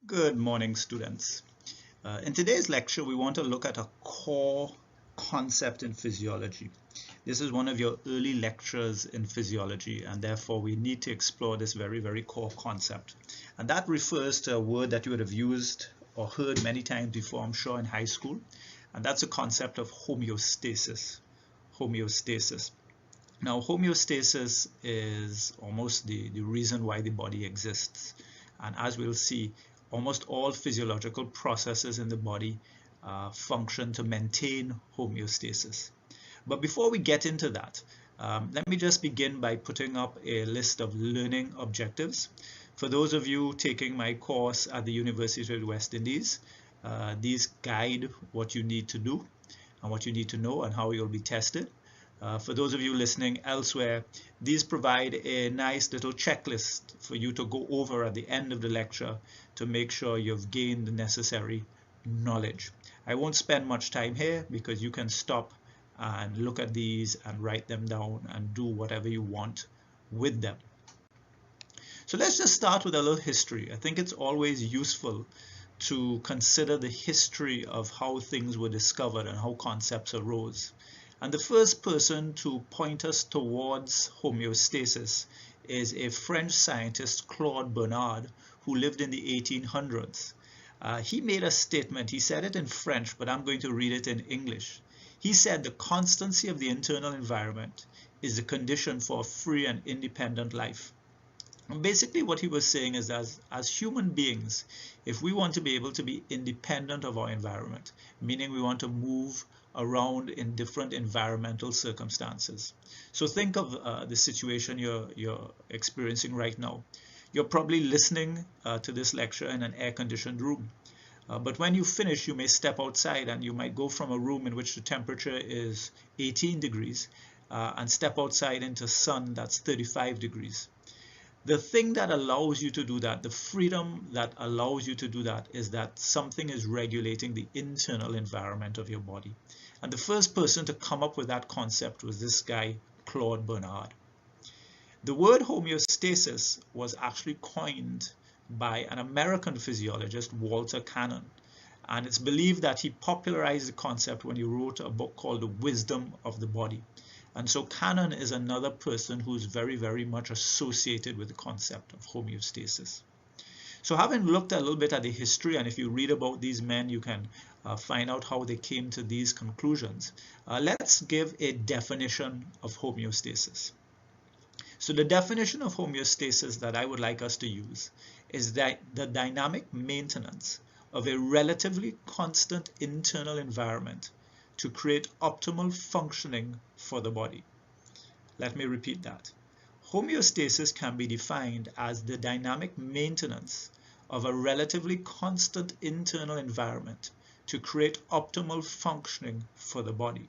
Good morning, students. In today's lecture, we want to look at a core concept in physiology. This is one of your early lectures in physiology, and therefore we need to explore this very core concept. And that refers to a word that you would have used or heard many times before, I'm sure, in high school, and that's the concept of homeostasis. Homeostasis. Now, homeostasis is almost the reason why the body exists. And as we'll see, almost all physiological processes in the body function to maintain homeostasis. But before we get into that, let me just begin by putting up a list of learning objectives. For those of you taking my course at the University of the West Indies, these guide what you need to do and what you need to know and how you'll be tested. For those of you listening elsewhere, these provide a nice little checklist for you to go over at the end of the lecture to make sure you've gained the necessary knowledge. I won't spend much time here because you can stop and look at these and write them down and do whatever you want with them. So let's just start with a little history. I think it's always useful to consider the history of how things were discovered and how concepts arose. And the first person to point us towards homeostasis is a French scientist, Claude Bernard, who lived in the 1800s. He made a statement. He said it in French, but I'm going to read it in English. He said the constancy of the internal environment is the condition for a free and independent life. And basically what he was saying is that as human beings, if we want to be able to be independent of our environment, meaning we want to move around in different environmental circumstances. So think of the situation you're experiencing right now. You're probably listening to this lecture in an air-conditioned room. But when you finish, you may step outside and you might go from a room in which the temperature is 18 degrees and step outside into sun that's 35 degrees. The thing that allows you to do that, the freedom that allows you to do that, is that something is regulating the internal environment of your body. And the first person to come up with that concept was this guy, Claude Bernard. The word homeostasis was actually coined by an American physiologist, Walter Cannon. And it's believed that he popularized the concept when he wrote a book called The Wisdom of the Body. And so Cannon is another person who's very much associated with the concept of homeostasis. So having looked a little bit at the history, and if you read about these men, you can find out how they came to these conclusions. Let's give a definition of homeostasis. So the definition of homeostasis that I would like us to use is that the dynamic maintenance of a relatively constant internal environment to create optimal functioning for the body. Let me repeat that. Homeostasis can be defined as the dynamic maintenance of a relatively constant internal environment to create optimal functioning for the body.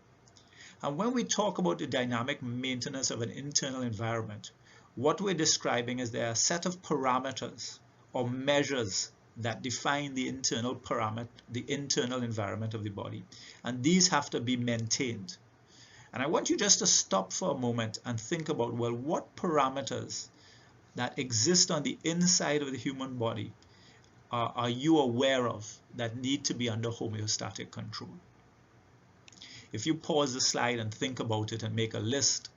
And when we talk about the dynamic maintenance of an internal environment, what we're describing is there are a set of parameters or measures that define the internal environment of the body. And these have to be maintained. And I want you just to stop for a moment and think about, well, what parameters that exist on the inside of the human body are you aware of that need to be under homeostatic control? If you pause the slide and think about it and make a list,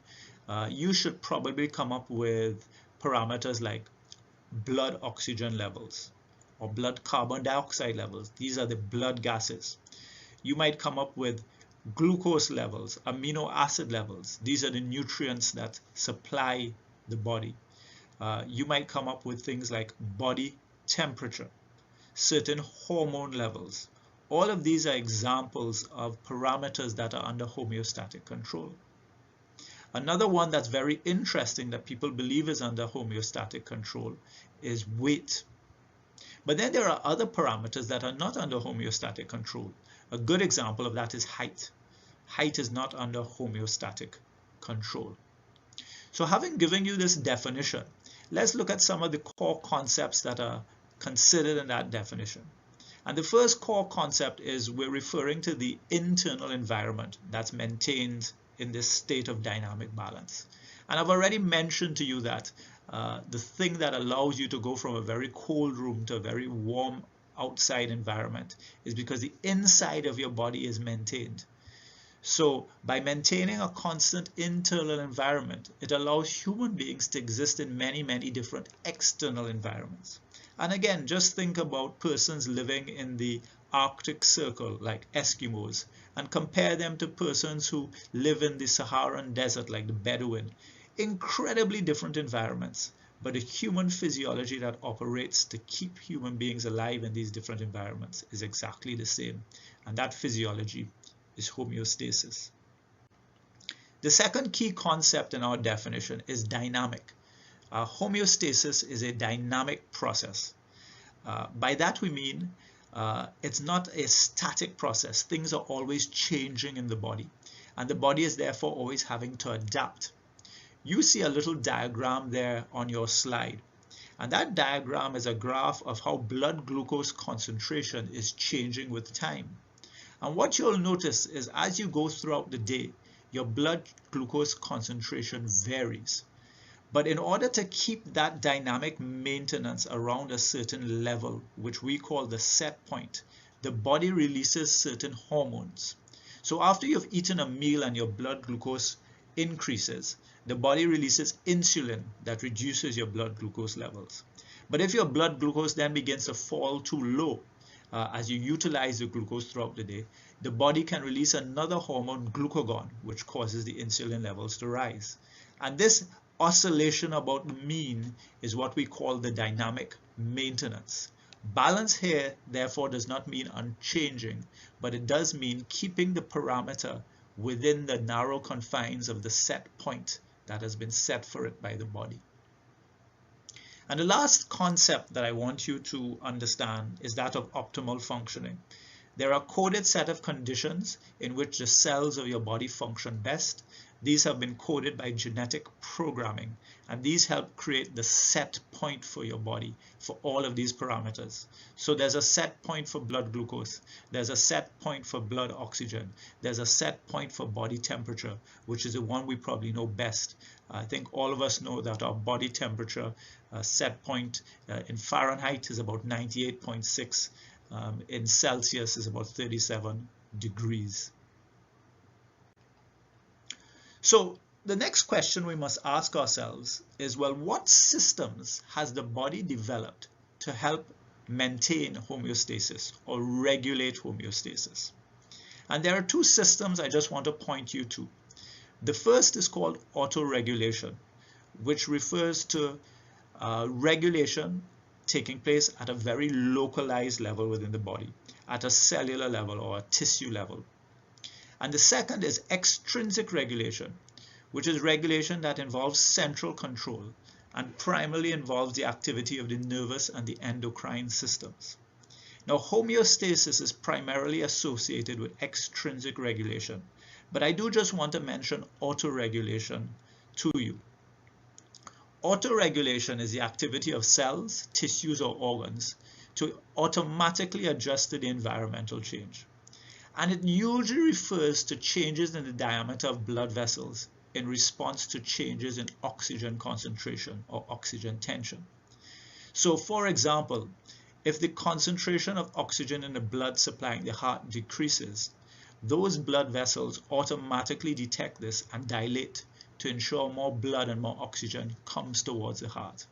you should probably come up with parameters like blood oxygen levels or blood carbon dioxide levels. These are the blood gases. You might come up with glucose levels, amino acid levels. These are the nutrients that supply the body. You might come up with things like body temperature, certain hormone levels. All of these are examples of parameters that are under homeostatic control. Another one that's very interesting that people believe is under homeostatic control is weight. But then there are other parameters that are not under homeostatic control. A good example of that is height. Height is not under homeostatic control. So having given you this definition, let's look at some of the core concepts that are considered in that definition. And the first core concept is we're referring to the internal environment that's maintained in this state of dynamic balance. And I've already mentioned to you that the thing that allows you to go from a very cold room to a very warm outside environment is because the inside of your body is maintained. So by maintaining a constant internal environment, it allows human beings to exist in many, many different external environments. And again, just think about persons living in the Arctic Circle, like Eskimos, and compare them to persons who live in the Saharan desert, like the Bedouin. Incredibly different environments, but a human physiology that operates to keep human beings alive in these different environments is exactly the same. And that physiology is homeostasis. The second key concept in our definition is dynamic. Homeostasis is a dynamic process. By that we mean it's not a static process. Things are always changing in the body, and the body is therefore always having to adapt. You see a little diagram there on your slide, and that diagram is a graph of how blood glucose concentration is changing with time. And what you'll notice is as you go throughout the day, your blood glucose concentration varies. But in order to keep that dynamic maintenance around a certain level, which we call the set point, the body releases certain hormones. So after you've eaten a meal and your blood glucose increases, the body releases insulin that reduces your blood glucose levels. But if your blood glucose then begins to fall too low, as you utilize the glucose throughout the day, the body can release another hormone, glucagon, which causes the insulin levels to rise. And this oscillation about the mean is what we call the dynamic maintenance. Balance here, therefore, does not mean unchanging, but it does mean keeping the parameter within the narrow confines of the set point that has been set for it by the body. And the last concept that I want you to understand is that of optimal functioning. There are a coded set of conditions in which the cells of your body function best. These have been coded by genetic programming, and these help create the set point for your body for all of these parameters. So there's a set point for blood glucose, there's a set point for blood oxygen, there's a set point for body temperature, which is the one we probably know best. I think all of us know that our body temperature set point in Fahrenheit is about 98.6. In Celsius is about 37 degrees. So the next question we must ask ourselves is, well, what systems has the body developed to help maintain homeostasis or regulate homeostasis? And there are two systems I just want to point you to. The first is called autoregulation, which refers to regulation taking place at a very localized level within the body, at a cellular level or a tissue level. And the second is extrinsic regulation, which is regulation that involves central control and primarily involves the activity of the nervous and the endocrine systems. Now, homeostasis is primarily associated with extrinsic regulation, but I do just want to mention autoregulation to you. Autoregulation is the activity of cells, tissues, or organs to automatically adjust to the environmental change. And it usually refers to changes in the diameter of blood vessels in response to changes in oxygen concentration or oxygen tension. So, for example, if the concentration of oxygen in the blood supplying the heart decreases, those blood vessels automatically detect this and dilate to ensure more blood and more oxygen comes towards the heart.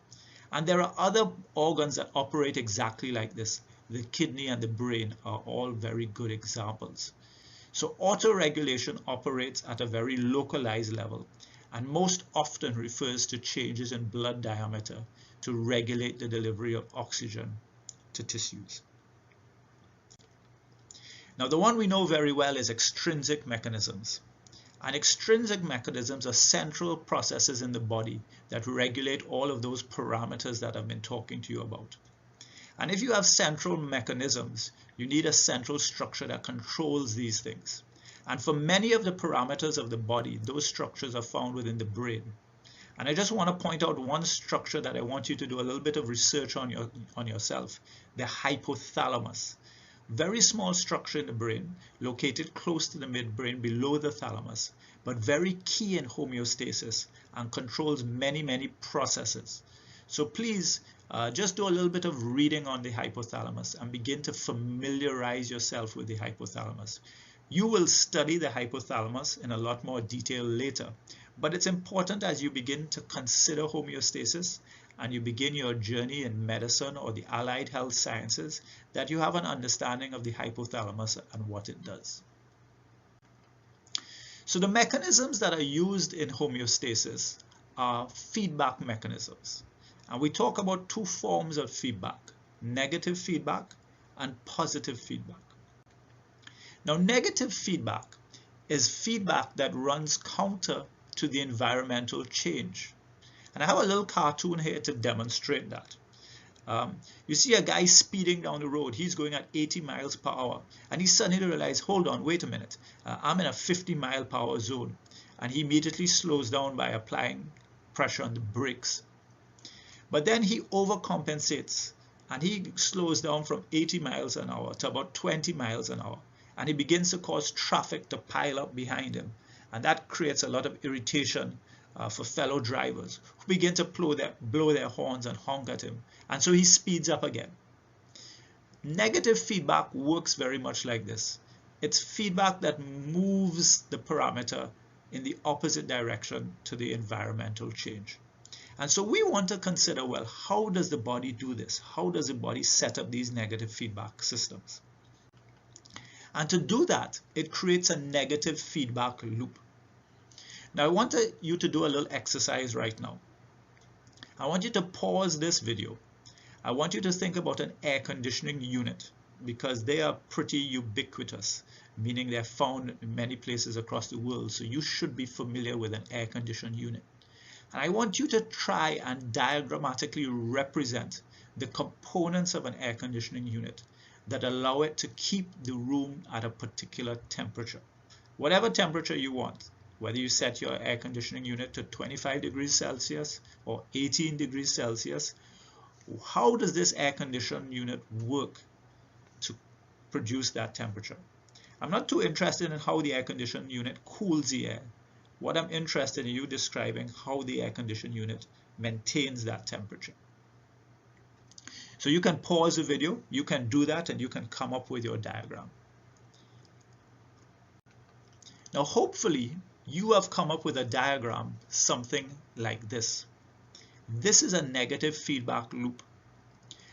And there are other organs that operate exactly like this. The kidney and the brain are all very good examples. So autoregulation operates at a very localized level and most often refers to changes in blood diameter to regulate the delivery of oxygen to tissues. Now, the one we know very well is extrinsic mechanisms. And extrinsic mechanisms are central processes in the body that regulate all of those parameters that I've been talking to you about. And if you have central mechanisms, you need a central structure that controls these things. And for many of the parameters of the body, those structures are found within the brain. And I just want to point out one structure that I want you to do a little bit of research on yourself, the hypothalamus. Very small structure in the brain, located close to the midbrain below the thalamus, but very key in homeostasis and controls many processes. So please just do a little bit of reading on the hypothalamus and begin to familiarize yourself with the hypothalamus. You will study the hypothalamus in a lot more detail later, but it's important as you begin to consider homeostasis and you begin your journey in medicine or the allied health sciences that you have an understanding of the hypothalamus and what it does. So the mechanisms that are used in homeostasis are feedback mechanisms. And we talk about two forms of feedback, negative feedback and positive feedback. Now, negative feedback is feedback that runs counter to the environmental change. And I have a little cartoon here to demonstrate that. You see a guy speeding down the road. He's going at 80 miles per hour. And he suddenly realizes, hold on, wait a minute. I'm in a 50 mile per hour zone. And he immediately slows down by applying pressure on the brakes. But then he overcompensates. And he slows down from 80 miles an hour to about 20 miles an hour. And he begins to cause traffic to pile up behind him. And that creates a lot of irritation for fellow drivers who begin to blow their horns and honk at him. And so he speeds up again. Negative feedback works very much like this. It's feedback that moves the parameter in the opposite direction to the environmental change. And so we want to consider, well, how does the body do this? How does the body set up these negative feedback systems? And to do that, it creates a negative feedback loop. Now, I want you to do a little exercise right now. I want you to pause this video. I want you to think about an air conditioning unit because they are pretty ubiquitous, meaning they're found in many places across the world. So you should be familiar with an air conditioning unit. And I want you to try and diagrammatically represent the components of an air conditioning unit that allow it to keep the room at a particular temperature. Whatever temperature you want. Whether you set your air conditioning unit to 25 degrees Celsius or 18 degrees Celsius, how does this air conditioning unit work to produce that temperature? I'm not too interested in how the air conditioning unit cools the air. What I'm interested in you describing how the air conditioning unit maintains that temperature. So you can pause the video, you can do that, and you can come up with your diagram. Now, hopefully, you have come up with a diagram, something like this. This is a negative feedback loop.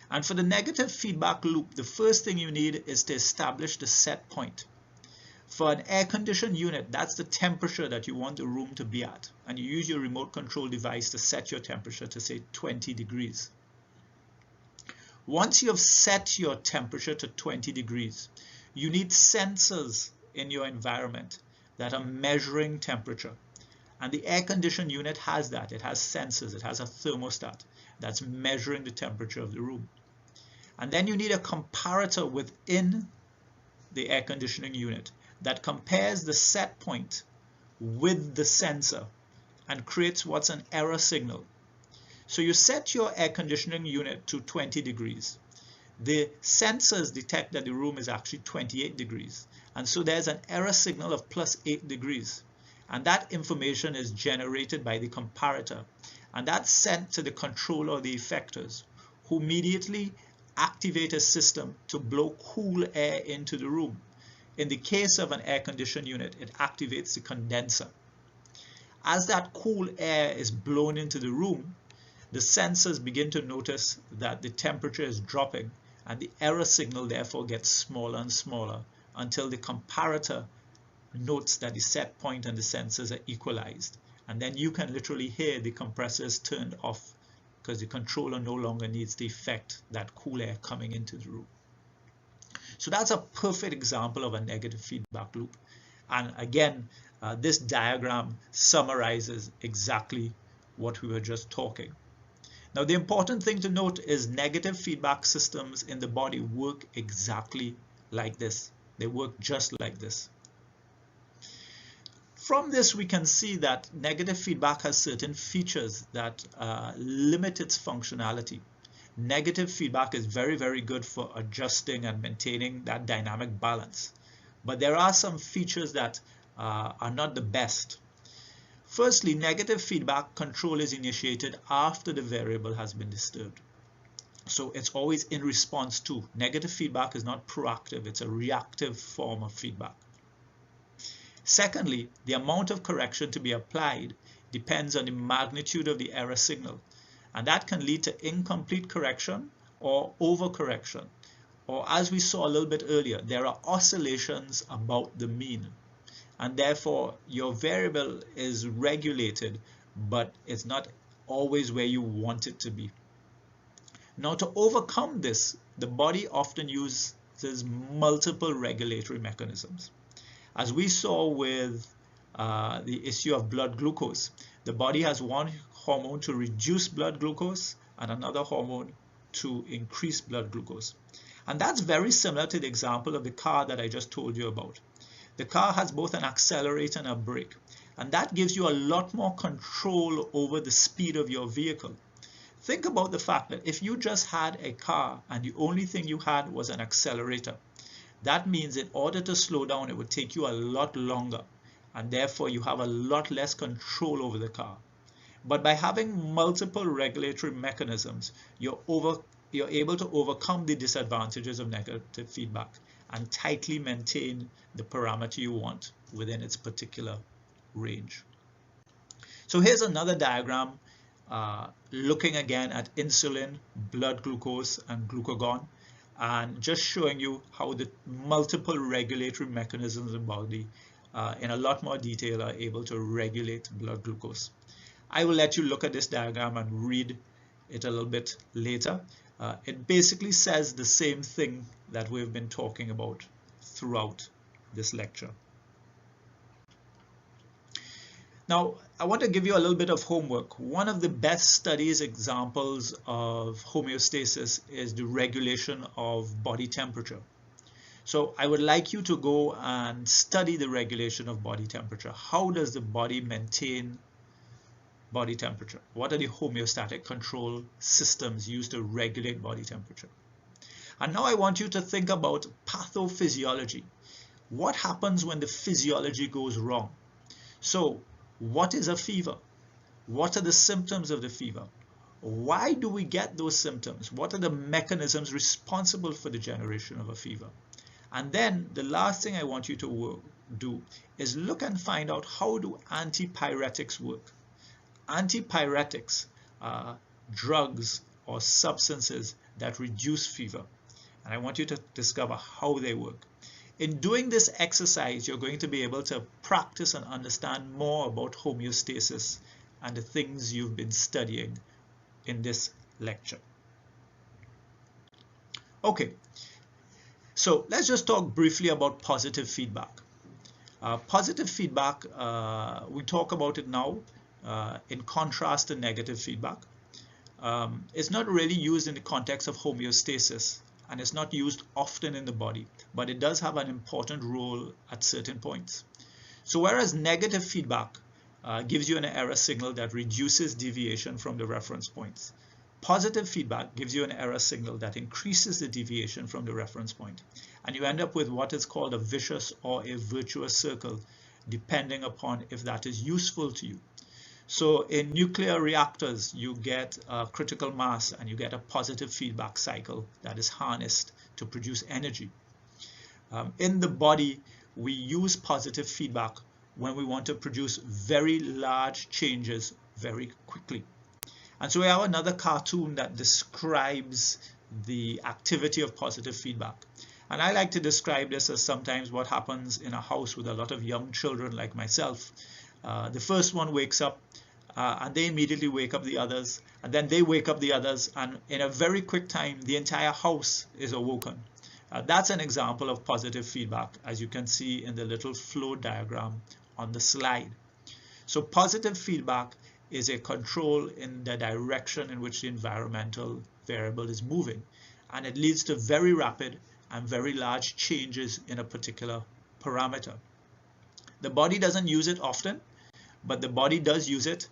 And for the negative feedback loop, the first thing you need is to establish the set point. For an air-conditioned unit, that's the temperature that you want the room to be at. And you use your remote control device to set your temperature to, say, 20 degrees. Once you have set your temperature to 20 degrees, you need sensors in your environment that are measuring temperature. And the air-conditioned unit has that. It has sensors. It has a thermostat that's measuring the temperature of the room. And then you need a comparator within the air conditioning unit that compares the set point with the sensor and creates what's an error signal. So you set your air conditioning unit to 20 degrees. The sensors detect that the room is actually 28 degrees. And so there's an error signal of +8 degrees. And that information is generated by the comparator. And that's sent to the controller or the effectors, who immediately activate a system to blow cool air into the room. In the case of an air-conditioned unit, it activates the condenser. As that cool air is blown into the room, the sensors begin to notice that the temperature is dropping, and the error signal therefore gets smaller and smaller until the comparator notes that the set point and the sensors are equalized. And then you can literally hear the compressors turned off because the controller no longer needs to affect that cool air coming into the room. So that's a perfect example of a negative feedback loop. And again, this diagram summarizes exactly what we were just talking. Now, the important thing to note is negative feedback systems in the body work exactly like this. They work just like this. From this, we can see that negative feedback has certain features that limit its functionality. Negative feedback is very, very good for adjusting and maintaining that dynamic balance. But there are some features that are not the best. Firstly, negative feedback control is initiated after the variable has been disturbed. So it's always in response to. Negative feedback is not proactive, it's a reactive form of feedback. Secondly, the amount of correction to be applied depends on the magnitude of the error signal, and that can lead to incomplete correction or overcorrection, or as we saw a little bit earlier, there are oscillations about the mean, and therefore your variable is regulated, but it's not always where you want it to be. Now, to overcome this, the body often uses multiple regulatory mechanisms. As we saw with the issue of blood glucose, the body has one hormone to reduce blood glucose and another hormone to increase blood glucose. And that's very similar to the example of the car that I just told you about. The car has both an accelerator and a brake, and that gives you a lot more control over the speed of your vehicle. Think about the fact that if you just had a car and the only thing you had was an accelerator, that means in order to slow down, it would take you a lot longer, and therefore you have a lot less control over the car. But by having multiple regulatory mechanisms, you're able to overcome the disadvantages of negative feedback and tightly maintain the parameter you want within its particular range. So here's another diagram looking again at insulin, blood glucose, and glucagon, and just showing you how the multiple regulatory mechanisms in the body in a lot more detail are able to regulate blood glucose. I will let you look at this diagram and read it a little bit later. It basically says the same thing that we've been talking about throughout this lecture. Now, I want to give you a little bit of homework. One of the best studies examples of homeostasis is the regulation of body temperature. So I would like you to go and study the regulation of body temperature. How does the body maintain body temperature? What are the homeostatic control systems used to regulate body temperature? And now I want you to think about pathophysiology. What happens when the physiology goes wrong? So what is a fever? What are the symptoms of the fever? Why do we get those symptoms? What are the mechanisms responsible for the generation of a fever? And then the last thing I want you to do is look and find out, how do antipyretics work? Antipyretics are drugs or substances that reduce fever, and I want you to discover how they work. In doing this exercise, you're going to be able to practice and understand more about homeostasis and the things you've been studying in this lecture. Okay, so let's just talk briefly about positive feedback. Positive feedback, we talk about it now in contrast to negative feedback. It's not really used in the context of homeostasis, and it's not used often in the body, but it does have an important role at certain points. So whereas negative feedback gives you an error signal that reduces deviation from the reference points, positive feedback gives you an error signal that increases the deviation from the reference point, and you end up with what is called a vicious or a virtuous circle, depending upon if that is useful to you. So in nuclear reactors, you get critical mass and you get a positive feedback cycle that is harnessed to produce energy. In the body, we use positive feedback when we want to produce very large changes very quickly. And so we have another cartoon that describes the activity of positive feedback. And I like to describe this as sometimes what happens in a house with a lot of young children like myself. The first one wakes up and they immediately wake up the others, and then they wake up the others, and in a very quick time the entire house is awoken. That's an example of positive feedback, as you can see in the little flow diagram on the slide. So positive feedback is a control in the direction in which the environmental variable is moving, and it leads to very rapid and very large changes in a particular parameter. The body doesn't use it often, but the body does use it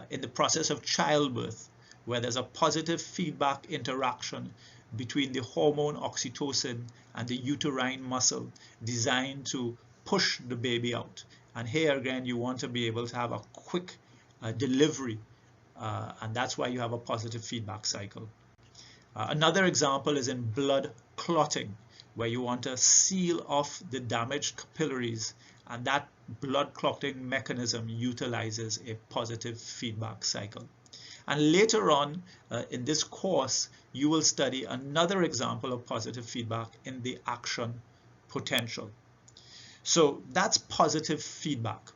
in the process of childbirth, where there's a positive feedback interaction between the hormone oxytocin and the uterine muscle designed to push the baby out. And here again, you want to be able to have a quick delivery, and that's why you have a positive feedback cycle. Another example is in blood clotting, where you want to seal off the damaged capillaries, and that blood clotting mechanism utilizes a positive feedback cycle. And later on in this course, you will study another example of positive feedback in the action potential. So that's positive feedback.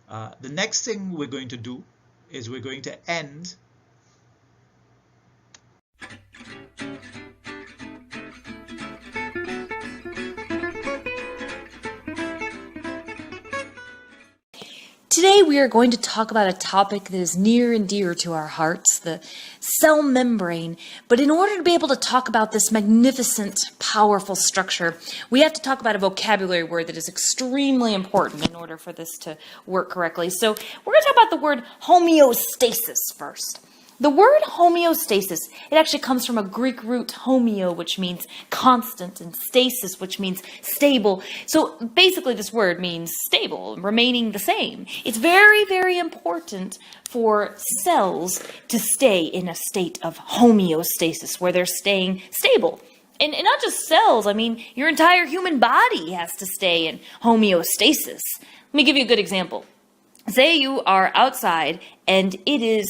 The next thing we're going to do is we're going to end Today we are going to talk about a topic that is near and dear to our hearts, the cell membrane. But in order to be able to talk about this magnificent, powerful structure, we have to talk about a vocabulary word that is extremely important in order for this to work correctly. So we're going to talk about the word homeostasis first. The word homeostasis, it actually comes from a Greek root homeo, which means constant, and stasis, which means stable. So basically this word means stable, remaining the same. It's very, very important for cells to stay in a state of homeostasis, where they're staying stable. And not just cells, I mean, your entire human body has to stay in homeostasis. Let me give you a good example. Say you are outside and it is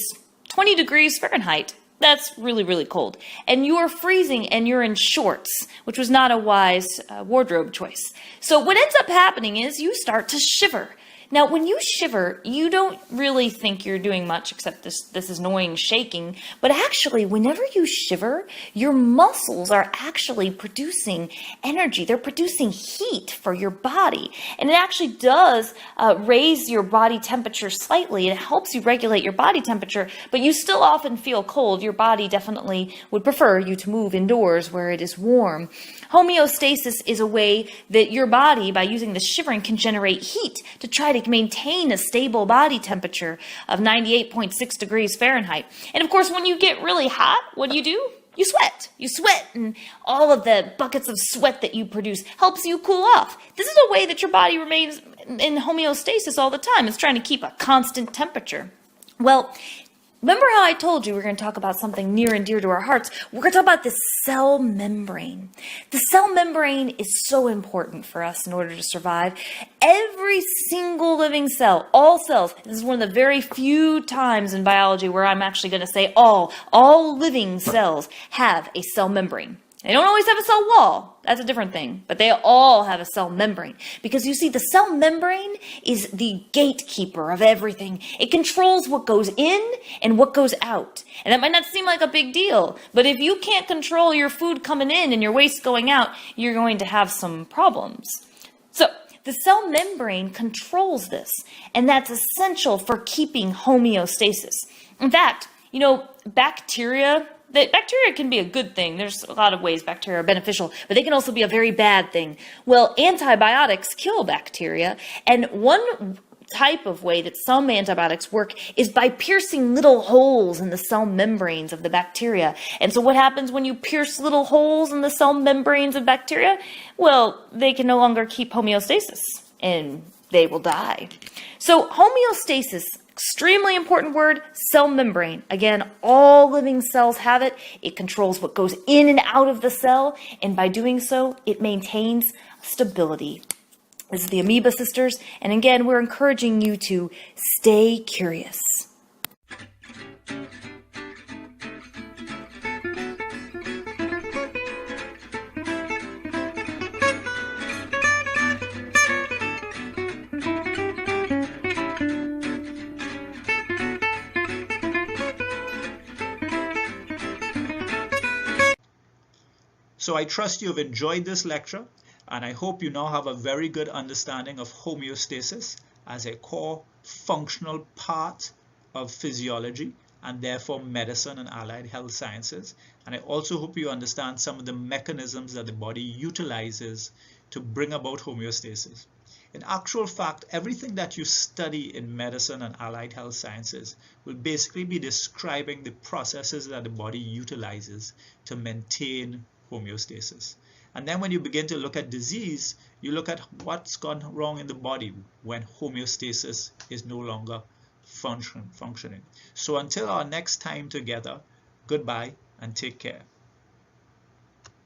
20 degrees Fahrenheit. That's really, really cold. And you are freezing and you're in shorts, which was not a wise wardrobe choice. So what ends up happening is you start to shiver. Now, when you shiver, you don't really think you're doing much except this annoying shaking. But actually, whenever you shiver, your muscles are actually producing energy. They're producing heat for your body. And it actually does raise your body temperature slightly. It helps you regulate your body temperature, but you still often feel cold. Your body definitely would prefer you to move indoors where it is warm. Homeostasis is a way that your body, by using the shivering, can generate heat to try to maintain a stable body temperature of 98.6 degrees Fahrenheit. And of course, when you get really hot, what do? You sweat. You sweat, and all of the buckets of sweat that you produce helps you cool off. This is a way that your body remains in homeostasis all the time. It's trying to keep a constant temperature. Well, remember how I told you we're going to talk about something near and dear to our hearts? We're going to talk about the cell membrane. The cell membrane is so important for us in order to survive. Every single living cell, all cells, this is one of the very few times in biology where I'm actually going to say all living cells have a cell membrane. They don't always have a cell wall. That's a different thing. But they all have a cell membrane. Because you see, the cell membrane is the gatekeeper of everything. It controls what goes in and what goes out. And that might not seem like a big deal. But if you can't control your food coming in and your waste going out, you're going to have some problems. So the cell membrane controls this. And that's essential for keeping homeostasis. In fact, bacteria can be a good thing. There's a lot of ways bacteria are beneficial, but they can also be a very bad thing. Well, antibiotics kill bacteria, and one type of way that some antibiotics work is by piercing little holes in the cell membranes of the bacteria. And so what happens when you pierce little holes in the cell membranes of bacteria? Well, they can no longer keep homeostasis, and they will die. So homeostasis, extremely important word, cell membrane. Again, all living cells have it. It controls what goes in and out of the cell, and by doing so, it maintains stability. This is the Amoeba Sisters, and again, we're encouraging you to stay curious. So I trust you've enjoyed this lecture, and I hope you now have a very good understanding of homeostasis as a core functional part of physiology and therefore medicine and allied health sciences. And I also hope you understand some of the mechanisms that the body utilizes to bring about homeostasis. In actual fact, everything that you study in medicine and allied health sciences will basically be describing the processes that the body utilizes to maintain homeostasis. And then when you begin to look at disease, you look at what's gone wrong in the body when homeostasis is no longer functioning. So until our next time together, goodbye and take care.